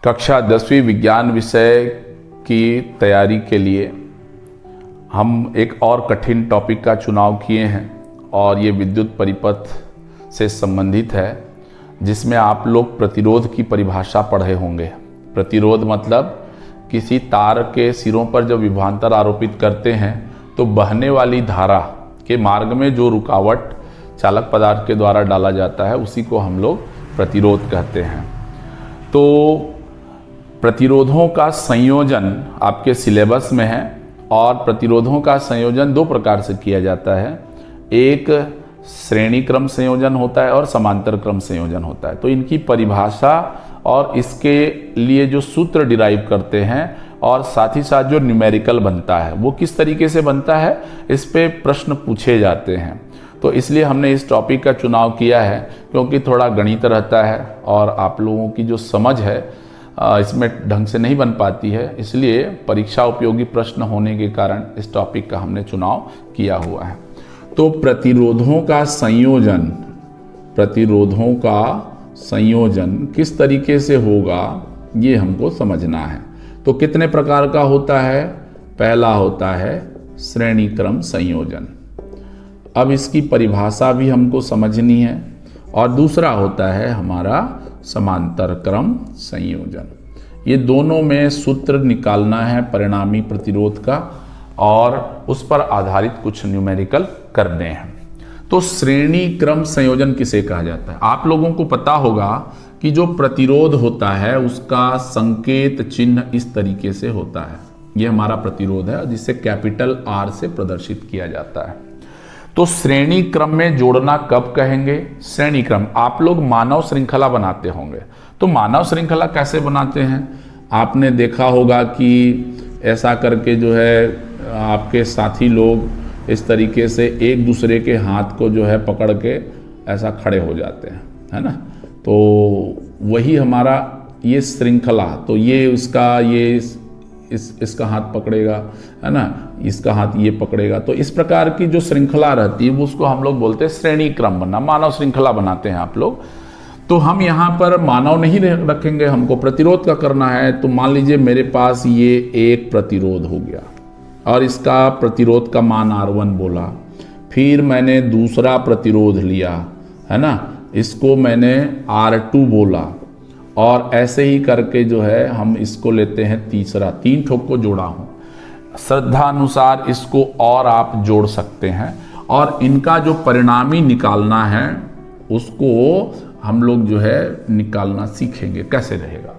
कक्षा 10वीं विज्ञान विषय की तैयारी के लिए हम एक और कठिन टॉपिक का चुनाव किए हैं और ये विद्युत परिपथ से संबंधित है, जिसमें आप लोग प्रतिरोध की परिभाषा पढ़े होंगे। प्रतिरोध मतलब किसी तार के सिरों पर जब विभवांतर आरोपित करते हैं तो बहने वाली धारा के मार्ग में जो रुकावट चालक पदार्थ के द्वारा डाला जाता है उसी को हम लोग प्रतिरोध कहते हैं। तो प्रतिरोधों का संयोजन आपके सिलेबस में है और प्रतिरोधों का संयोजन दो प्रकार से किया जाता है। एक श्रेणी क्रम संयोजन होता है और समांतर क्रम संयोजन होता है। तो इनकी परिभाषा और इसके लिए जो सूत्र डिराइव करते हैं और साथ ही साथ जो न्यूमेरिकल बनता है वो किस तरीके से बनता है, इस पे प्रश्न पूछे जाते हैं। तो इसलिए हमने इस टॉपिक का चुनाव किया है क्योंकि थोड़ा गणित रहता है और आप लोगों की जो समझ है इसमें ढंग से नहीं बन पाती है, इसलिए परीक्षा उपयोगी प्रश्न होने के कारण इस टॉपिक का हमने चुनाव किया हुआ है। तो प्रतिरोधों का संयोजन किस तरीके से होगा ये हमको समझना है। तो कितने प्रकार का होता है? पहला होता है श्रेणी क्रम संयोजन। अब इसकी परिभाषा भी हमको समझनी है। और दूसरा होता है हमारा समांतर क्रम संयोजन। ये दोनों में सूत्र निकालना है परिणामी प्रतिरोध का और उस पर आधारित कुछ न्यूमेरिकल करने हैं। तो श्रेणी क्रम संयोजन किसे कहा जाता है? आप लोगों को पता होगा कि जो प्रतिरोध होता है उसका संकेत चिन्ह इस तरीके से होता है। ये हमारा प्रतिरोध है जिसे कैपिटल R से प्रदर्शित किया जाता है। तो श्रेणी क्रम में जोड़ना कब कहेंगे? श्रेणी क्रम आप लोग मानव श्रृंखला बनाते होंगे। तो मानव श्रृंखला कैसे बनाते हैं? आपने देखा होगा कि ऐसा करके जो है आपके साथी लोग इस तरीके से एक दूसरे के हाथ को जो है पकड़ के ऐसा खड़े हो जाते हैं, है ना। तो वही हमारा ये श्रृंखला, तो ये उसका ये इसका हाथ पकड़ेगा, है ना, इसका हाथ ये पकड़ेगा। तो इस प्रकार की जो श्रृंखला रहती है उसको हम लोग बोलते हैं श्रेणी क्रम बनना। मानव श्रृंखला बनाते हैं आप लोग। तो हम यहाँ पर मानव नहीं रखेंगे, हमको प्रतिरोध का करना है। तो मान लीजिए मेरे पास ये एक प्रतिरोध हो गया और इसका प्रतिरोध का मान R1 बोला। फिर मैंने दूसरा प्रतिरोध लिया, है ना, इसको मैंने R2 बोला और ऐसे ही करके जो है हम इसको लेते हैं तीसरा। 3 ठोक को जोड़ा हूं। श्रद्धा अनुसार इसको और आप जोड़ सकते हैं और इनका जो परिणामी निकालना है उसको हम लोग जो है निकालना सीखेंगे कैसे रहेगा।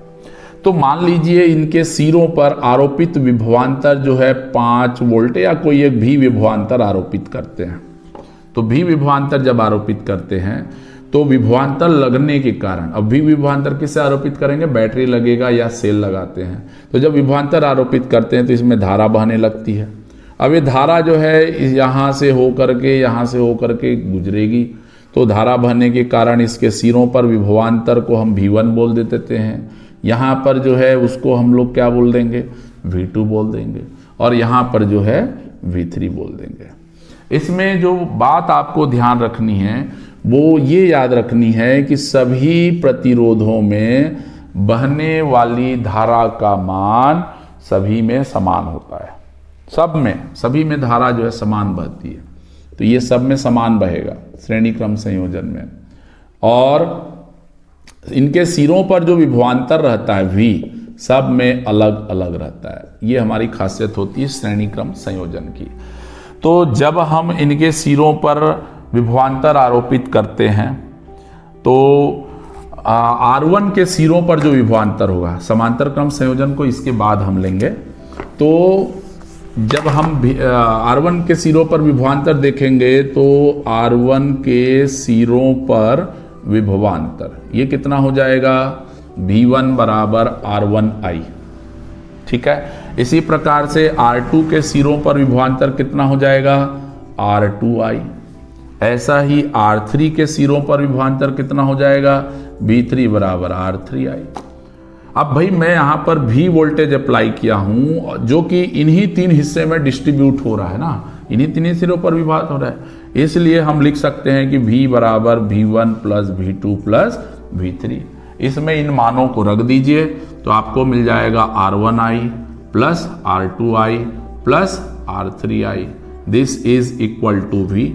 तो मान लीजिए इनके सिरों पर आरोपित विभवांतर जो है 5 वोल्ट या कोई एक भी विभवांतर आरोपित करते हैं। तो भी विभवांतर जब आरोपित करते हैं तो विभवांतर लगने के कारण, अब भी विभवांतर किससे आरोपित करेंगे? बैटरी लगेगा या सेल लगाते हैं। तो जब विभवांतर आरोपित करते हैं तो इसमें धारा बहने लगती है। अब ये धारा जो है यहाँ से होकर के गुजरेगी। तो धारा बहने के कारण इसके सिरों पर विभवांतर को हम V1 बोल देते हैं। यहाँ पर जो है उसको हम लोग क्या बोल देंगे? V2 बोल देंगे। और यहाँ पर जो है V3 बोल देंगे। इसमें जो बात आपको ध्यान रखनी है वो ये याद रखनी है कि सभी प्रतिरोधों में बहने वाली धारा का मान सभी में समान होता है। सभी में धारा जो है समान बहती है। तो ये सब में समान बहेगा श्रेणी क्रम संयोजन में। और इनके सिरों पर जो विभवांतर रहता है V, सब में अलग अलग रहता है। ये हमारी खासियत होती है श्रेणी क्रम संयोजन की। तो जब हम इनके सिरों पर विभवांतर आरोपित करते हैं तो R1 के सिरों पर जो विभवांतर होगा, समांतर क्रम संयोजन को इसके बाद हम लेंगे। तो जब हम R1 के सिरों पर विभवांतर देखेंगे तो R1 के सिरों पर विभवांतर ये कितना हो जाएगा? V1 बराबर R1I। ठीक है। इसी प्रकार से R2 के सिरों पर विभवांतर कितना हो जाएगा? R2I। ऐसा ही R3 के सिरों पर विभवांतर कितना हो जाएगा? V3 बराबर R3I। अब भाई मैं यहाँ पर V वोल्टेज अप्लाई किया हूँ जो कि इन्हीं 3 हिस्से में डिस्ट्रीब्यूट हो रहा है ना, इन्हीं 3 सिरों पर विभाजित हो रहा है। इसलिए हम लिख सकते हैं कि V बराबर V1 plus V2 plus V3। इसमें इन मानों को रख दीजिए तो आपको मिल जाएगा R1i plus R2i plus R3i, this is equal to V।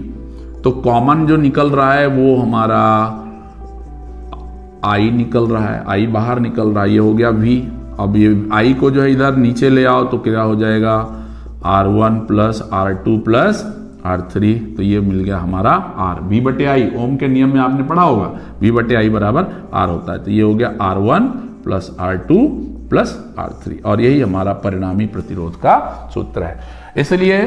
तो कॉमन जो निकल रहा है वो हमारा I निकल रहा है, I बाहर निकल रहा है, ये हो गया V। अब ये I को जो है इधर नीचे ले आओ तो क्या हो जाएगा R1 plus R2 plus R3, तो ये मिल गया हमारा R। V बटे I, ओम के नियम में आपने पढ़ा होगा V बटे I बराबर R होता है, तो ये हो गया R1 plus R2 plus R3, और यही हमारा परिणामी प्रतिरोध का सूत्र है। इसलिए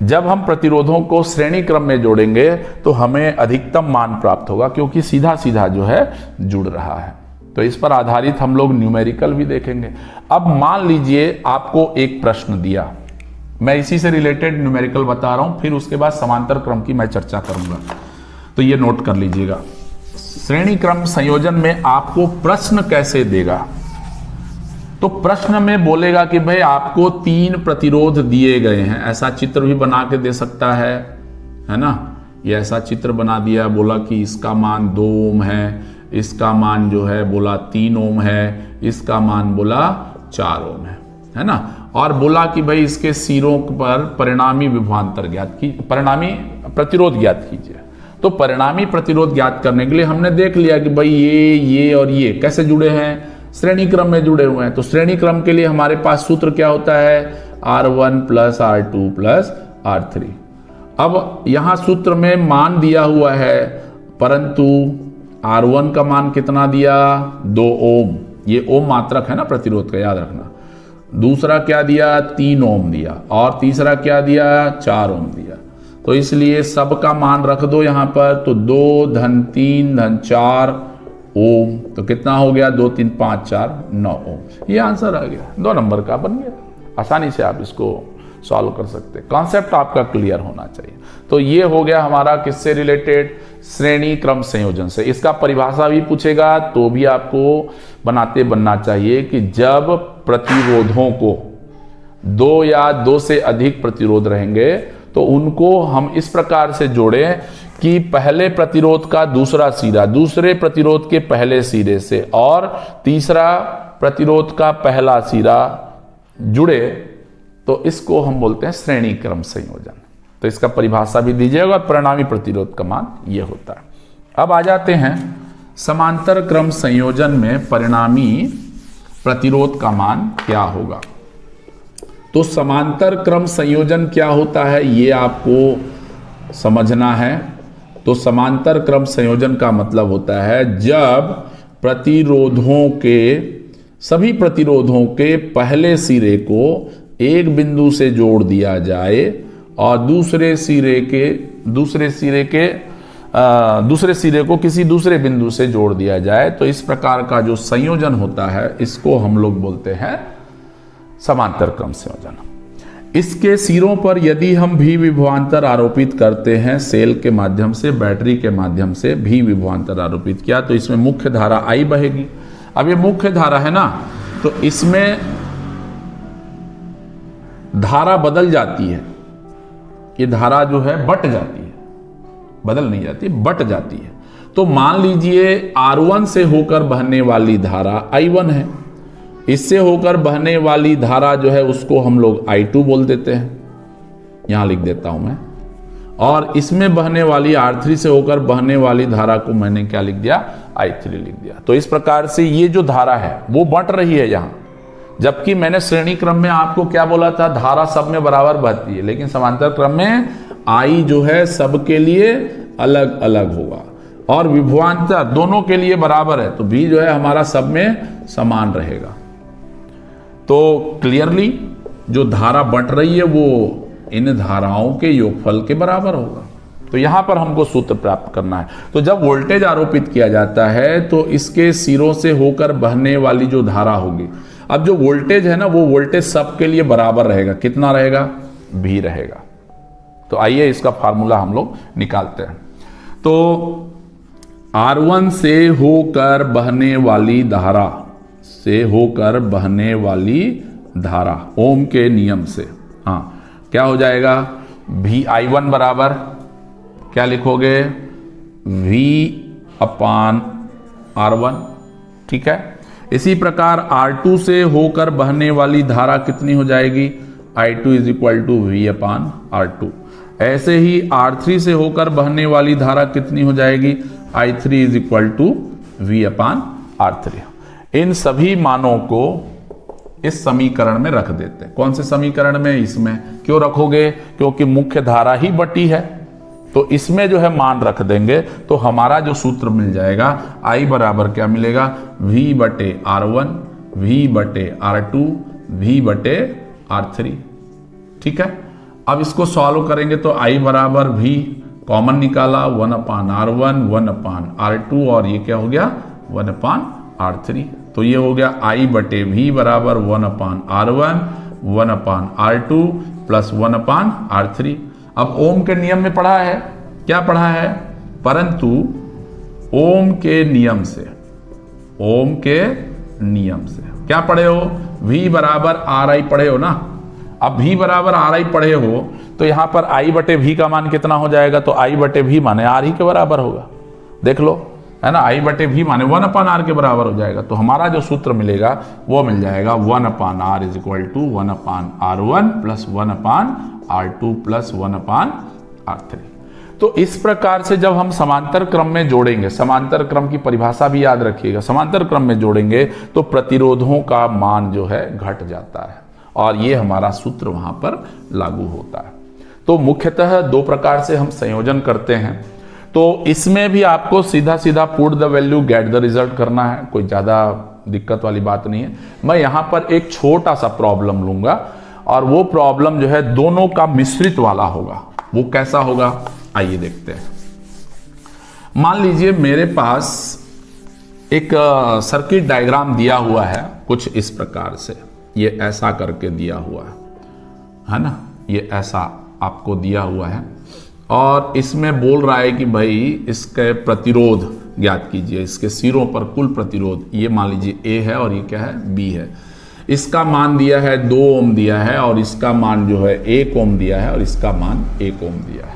जब हम प्रतिरोधों को श्रेणी क्रम में जोड़ेंगे तो हमें अधिकतम मान प्राप्त होगा, क्योंकि सीधा सीधा जो है जुड़ रहा है। तो इस पर आधारित हम लोग न्यूमेरिकल भी देखेंगे। अब मान लीजिए आपको एक प्रश्न दिया, मैं इसी से रिलेटेड न्यूमेरिकल बता रहा हूं, फिर उसके बाद समांतर क्रम की मैं चर्चा करूंगा, तो ये नोट कर लीजिएगा। श्रेणी क्रम संयोजन में आपको प्रश्न कैसे देगा, तो प्रश्न में बोलेगा कि भाई आपको 3 प्रतिरोध दिए गए हैं, ऐसा चित्र भी बना के दे सकता है ना। ये ऐसा चित्र बना दिया, बोला कि इसका मान 2 ओम है, इसका मान जो है बोला 3 ओम है, इसका मान बोला 4 ओम है ना। और बोला कि भाई इसके सिरों पर परिणामी विभवांतर ज्ञात की, परिणामी प्रतिरोध ज्ञात कीजिए। तो परिणामी प्रतिरोध ज्ञात करने के लिए हमने देख लिया कि भाई ये और ये कैसे जुड़े हैं, श्रेणी क्रम में जुड़े हुए हैं। तो श्रेणी क्रम के लिए हमारे पास सूत्र क्या होता है, R1 plus R2 plus R3। अब यहां सूत्र में मान दिया हुआ है, परंतु R1 का मान कितना दिया, 2 ओम, ये ओम मात्रक है ना प्रतिरोध का, याद रखना। दूसरा क्या दिया, 3 ओम दिया, और तीसरा क्या दिया, 4 ओम दिया। तो इसलिए सबका मान रख दो यहां पर, तो 2 धन 3 धन 4 ओम, तो कितना हो गया, 2 3 5 4 9 ओम। ये आंसर आ गया, 2 नंबर का बन गया। आसानी से आप इसको सॉल्व कर सकते हैं, कॉन्सेप्ट आपका क्लियर होना चाहिए। तो ये हो गया हमारा किससे रिलेटेड, श्रेणी क्रम संयोजन से। इसका परिभाषा भी पूछेगा तो भी आपको बनाते बनना चाहिए कि जब प्रतिरोधों को 2 या 2 से अधिक प्रतिरोध रहेंगे तो उनको हम इस प्रकार से जोड़ें कि पहले प्रतिरोध का दूसरा सिरा दूसरे प्रतिरोध के पहले सिरे से और तीसरा प्रतिरोध का पहला सिरा जुड़े, तो इसको हम बोलते हैं श्रेणी क्रम संयोजन। तो इसका परिभाषा भी दीजिएगा और परिणामी प्रतिरोध का मान ये होता है। अब आ जाते हैं समांतर क्रम संयोजन में परिणामी प्रतिरोध का मान क्या होगा। तो समांतर क्रम संयोजन क्या होता है ये आपको समझना है। तो समांतर क्रम संयोजन का मतलब होता है जब प्रतिरोधों के सभी प्रतिरोधों के पहले सिरे को एक बिंदु से जोड़ दिया जाए और दूसरे सिरे को किसी दूसरे बिंदु से जोड़ दिया जाए, तो इस प्रकार का जो संयोजन होता है इसको हम लोग बोलते हैं समांतर क्रम संयोजन। इसके सिरों पर यदि हम भी विभवांतर आरोपित करते हैं, सेल के माध्यम से, बैटरी के माध्यम से भी विभवांतर आरोपित किया, तो इसमें मुख्य धारा I बहेगी। अब ये मुख्य धारा है ना, तो इसमें धारा बदल जाती है, ये धारा जो है बट जाती है, बदल नहीं जाती, बट जाती है। तो मान लीजिए R1 से होकर बहने वाली धारा I1 है, इससे होकर बहने वाली धारा जो है उसको हम लोग I2 बोल देते हैं, यहां लिख देता हूं मैं। और इसमें बहने वाली R3 से होकर बहने वाली धारा को मैंने क्या लिख दिया, I3 लिख दिया। तो इस प्रकार से ये जो धारा है वो बंट रही है यहां, जबकि मैंने श्रेणी क्रम में आपको क्या बोला था, धारा सब में बराबर बहती है, लेकिन समांतर क्रम में I जो है सबके लिए अलग अलग होगा और विभवांतर दोनों के लिए बराबर है, तो V जो है हमारा सब में समान रहेगा। तो क्लियरली जो धारा बंट रही है वो इन धाराओं के योगफल के बराबर होगा। तो यहां पर हमको सूत्र प्राप्त करना है। तो जब वोल्टेज आरोपित किया जाता है तो इसके सिरों से होकर बहने वाली जो धारा होगी, अब जो वोल्टेज है ना वो वोल्टेज सबके लिए बराबर रहेगा, कितना रहेगा, V रहेगा। तो आइए इसका फार्मूला हम लोग निकालते हैं। तो R1 से होकर बहने वाली धारा ओम के नियम से, हाँ क्या हो जाएगा, VI1 बराबर क्या लिखोगे, V/R1 ठीक है। इसी प्रकार R2 से होकर बहने वाली धारा कितनी हो जाएगी, I2 is equal to V/R2। ऐसे ही R3 से होकर बहने वाली धारा कितनी हो जाएगी, I3 is equal to V/R3। इन सभी मानों को इस समीकरण में रख देते हैं। कौन से समीकरण में, इसमें। क्यों रखोगे, क्योंकि मुख्य धारा ही बटी है, तो इसमें जो है मान रख देंगे तो हमारा जो सूत्र मिल जाएगा, I बराबर क्या मिलेगा, V/R1 V/R2 V/R3। ठीक है। अब इसको सॉल्व करेंगे तो I बराबर V कॉमन निकाला, 1/R1 1/R2 और ये क्या हो गया 1/R3। तो ये हो गया I/V बराबर 1/R1 1/R2 प्लस 1/R3। अब ओम के नियम में पढ़ा है, क्या पढ़ा है, परंतु ओम के नियम से क्या पढ़े हो, V बराबर RI पढ़े हो ना। अब V बराबर RI पढ़े हो तो यहां पर I/V का मान कितना हो जाएगा, तो I/V माने R ही के बराबर होगा, देख लो, है ना। I/V माने 1/R के बराबर हो जाएगा। तो हमारा जो सूत्र मिलेगा वो मिल जाएगा 1/R is equal to 1/R1 plus 1/R2 plus 1/R3। तो इस प्रकार से जब हम समांतर क्रम में जोड़ेंगे, समांतर क्रम की परिभाषा भी याद रखिएगा, समांतर क्रम में जोड़ेंगे तो प्रतिरोधों का मान जो है घट जाता है और ये हमारा सूत्र वहां पर लागू होता है। तो मुख्यतः दो प्रकार से हम संयोजन करते हैं। तो इसमें भी आपको सीधा सीधा put the value get the result करना है, कोई ज्यादा दिक्कत वाली बात नहीं है। मैं यहां पर एक छोटा सा प्रॉब्लम लूंगा और वो प्रॉब्लम जो है दोनों का मिश्रित वाला होगा। वो कैसा होगा, आइए देखते हैं। मान लीजिए मेरे पास एक सर्किट डायग्राम दिया हुआ है कुछ इस प्रकार से, ये ऐसा करके दिया हुआ है ना, ये ऐसा आपको दिया हुआ है और इसमें बोल रहा है कि भाई इसके प्रतिरोध ज्ञात कीजिए, इसके सिरों पर कुल प्रतिरोध, ये मान लीजिए A है और ये क्या है B है। इसका मान दिया है 2 ओम दिया है और इसका मान जो है 1 ओम दिया है और इसका मान 1 ओम दिया है।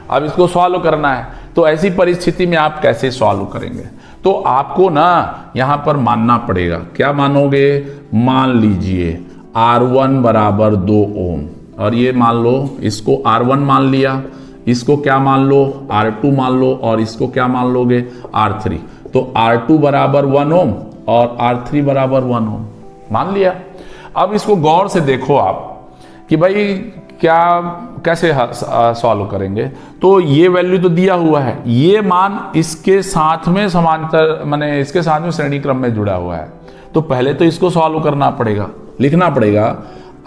अब इसको सॉल्व करना है, तो ऐसी परिस्थिति में आप कैसे सॉल्व करेंगे, तो आपको ना यहां पर मानना पड़ेगा। क्या मानोगे, मान लीजिए R1 बराबर 2 ओम और ये मान लो, इसको R1 मान लिया, इसको क्या मान लो R2 मान लो और इसको क्या मान लोगे R3। तो R2 बराबर 1 ओम और R3 बराबर 1 ओम मान लिया। अब इसको गौर से देखो आप कि भाई क्या कैसे सॉल्व करेंगे। तो ये वैल्यू तो दिया हुआ है, ये मान इसके साथ में समांतर माने इसके साथ में श्रेणी क्रम में जुड़ा हुआ है। तो पहले तो इसको सॉल्व करना पड़ेगा, लिखना पड़ेगा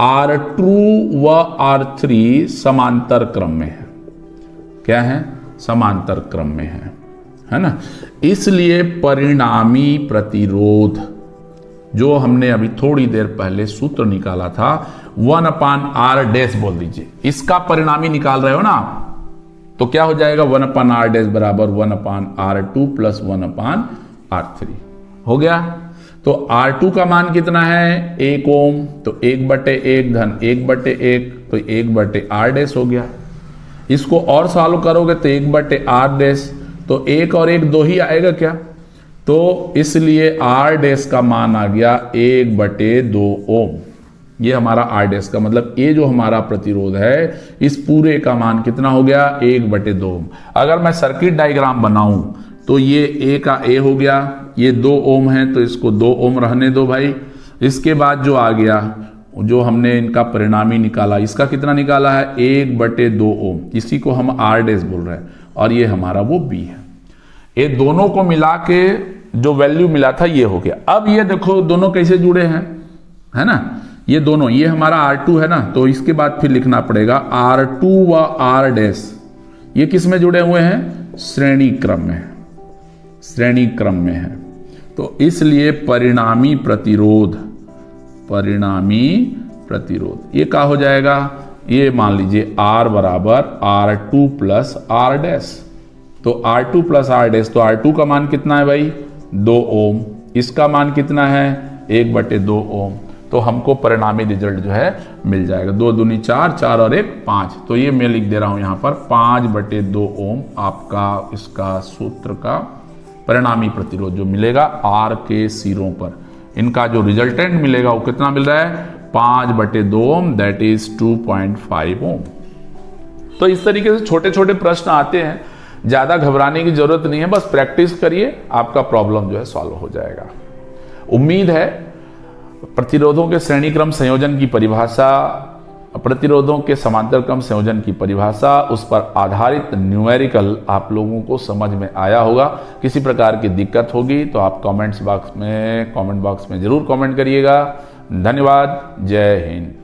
R2 व R3 समांतर क्रम में है। क्या है, समांतर क्रम में है ना। इसलिए परिणामी प्रतिरोध जो हमने अभी थोड़ी देर पहले सूत्र निकाला था 1/R डैश बोल दीजिए, इसका परिणामी निकाल रहे हो ना आप, तो क्या हो जाएगा 1/R डैश बराबर 1/R2 प्लस 1/R3 हो गया। तो R2 का मान कितना है 1 ओम, तो 1/1 धन 1/1 तो 1/R डैश हो गया। इसको और सॉल्व करोगे तो 1/R डैश, तो 1 और 1 2 ही आएगा क्या, तो इसलिए R डैश का मान आ गया 1/2 ओम। ये हमारा R डैश का मतलब ये जो हमारा प्रतिरोध है इस पूरे का मान कितना हो गया 1/2 ओम। अगर मैं सर्किट डायग्राम बनाऊं तो ये A का A हो गया, ये 2 ओम है तो इसको 2 ओम रहने दो भाई। इसके बाद जो आ गया जो हमने इनका परिणामी निकाला, इसका कितना निकाला है 1/2 ओम, इसी को हम R डैश बोल रहे हैं और ये हमारा वो B है। ये दोनों को मिला के जो वैल्यू मिला था ये हो गया। अब ये देखो दोनों कैसे जुड़े हैं, है ना, ये दोनों, ये हमारा R2 है ना, तो इसके बाद फिर लिखना पड़ेगा R2 व R डैश, ये किस में जुड़े हुए हैं, श्रेणी क्रम में, श्रेणी क्रम में है। तो इसलिए परिणामी प्रतिरोध ये क्या हो जाएगा, ये मान लीजिए R बराबर R2 प्लस R डैश। तो R2 प्लस R डैश, तो R2 का मान कितना है भाई 2 ओम, इसका मान कितना है 1/2 ओम। तो हमको परिणामी रिजल्ट जो है मिल जाएगा 2 दूनी 4, 4 और 1 5। तो ये मैं लिख दे रहा हूं यहां पर 5/2 ओम आपका इसका सूत्र का परिणामी प्रतिरोध जो मिलेगा R के सिरों पर, इनका जो रिजल्टेंट मिलेगा वो कितना मिल रहा है 5/2 ओम, दैट इज 2.5 ओम। तो इस तरीके से छोटे छोटे प्रश्न आते हैं, ज्यादा घबराने की जरूरत नहीं है, बस प्रैक्टिस करिए, आपका प्रॉब्लम जो है सॉल्व हो जाएगा। उम्मीद है प्रतिरोधों के श्रेणी क्रम संयोजन की परिभाषा, प्रतिरोधों के समांतर क्रम संयोजन की परिभाषा, उस पर आधारित न्यूमेरिकल आप लोगों को समझ में आया होगा। किसी प्रकार की दिक्कत होगी तो आप कमेंट बॉक्स में जरूर कमेंट करिएगा। धन्यवाद। जय हिंद।